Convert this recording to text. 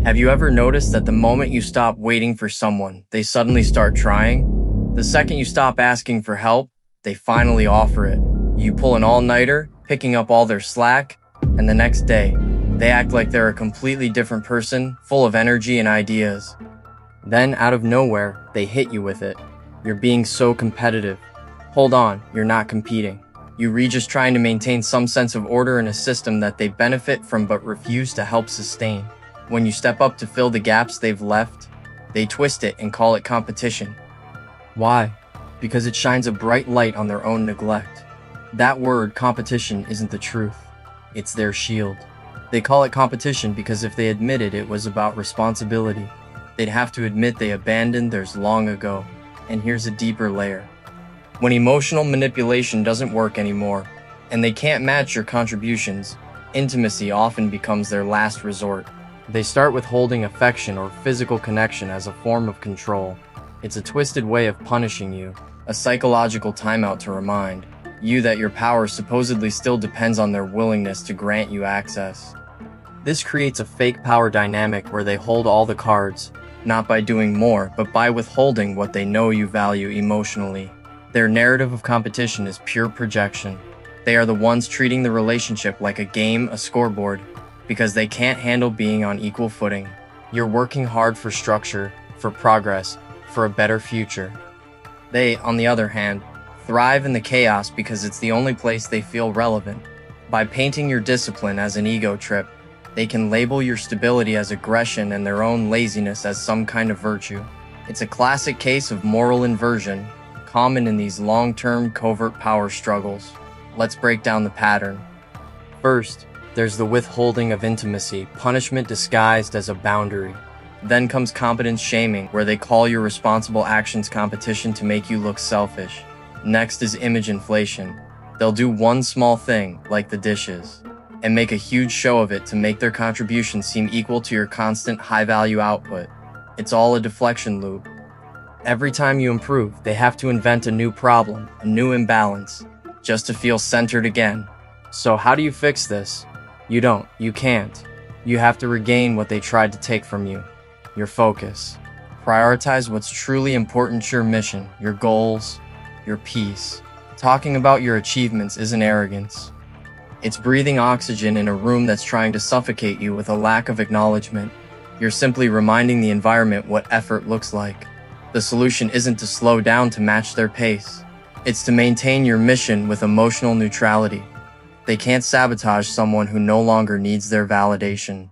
Have you ever noticed that the moment you stop waiting for someone, they suddenly start trying? The second you stop asking for help, they finally offer it. You pull an all-nighter, picking up all their slack, and the next day, they act like they're a completely different person, full of energy and ideas. Then, out of nowhere, they hit you with it. You're being so competitive. Hold on, you're not competing. You're just trying to maintain some sense of order in a system that they benefit from but refuse to help sustain. When you step up to fill the gaps they've left, they twist it and call it competition. Why? Because it shines a bright light on their own neglect. That word, competition, isn't the truth. It's their shield. They call it competition because if they admitted it was about responsibility, they'd have to admit they abandoned theirs long ago. And here's a deeper layer. When emotional manipulation doesn't work anymore, and they can't match your contributions, intimacy often becomes their last resort. They start with holding affection or physical connection as a form of control. It's a twisted way of punishing you, a psychological timeout to remind you that your power supposedly still depends on their willingness to grant you access. This creates a fake power dynamic where they hold all the cards, not by doing more, but by withholding what they know you value emotionally. Their narrative of competition is pure projection. They are the ones treating the relationship like a game, a scoreboard, because they can't handle being on equal footing. You're working hard for structure, for progress, for a better future. They, on the other hand, thrive in the chaos because it's the only place they feel relevant. By painting your discipline as an ego trip, they can label your stability as aggression and their own laziness as some kind of virtue. It's a classic case of moral inversion, common in these long-term covert power struggles. Let's break down the pattern. First, there's the withholding of intimacy, punishment disguised as a boundary. Then comes competence shaming, where they call your responsible actions competition to make you look selfish. Next is image inflation. They'll do one small thing, like the dishes, and make a huge show of it to make their contribution seem equal to your constant high-value output. It's all a deflection loop. Every time you improve, they have to invent a new problem, a new imbalance, just to feel centered again. So how do you fix this? You can't. You have to regain what they tried to take from you. Your focus. Prioritize what's truly important to your mission, your goals, your peace. Talking about your achievements isn't arrogance. It's breathing oxygen in a room that's trying to suffocate you with a lack of acknowledgement. You're simply reminding the environment what effort looks like. The solution isn't to slow down to match their pace. It's to maintain your mission with emotional neutrality. They can't sabotage someone who no longer needs their validation.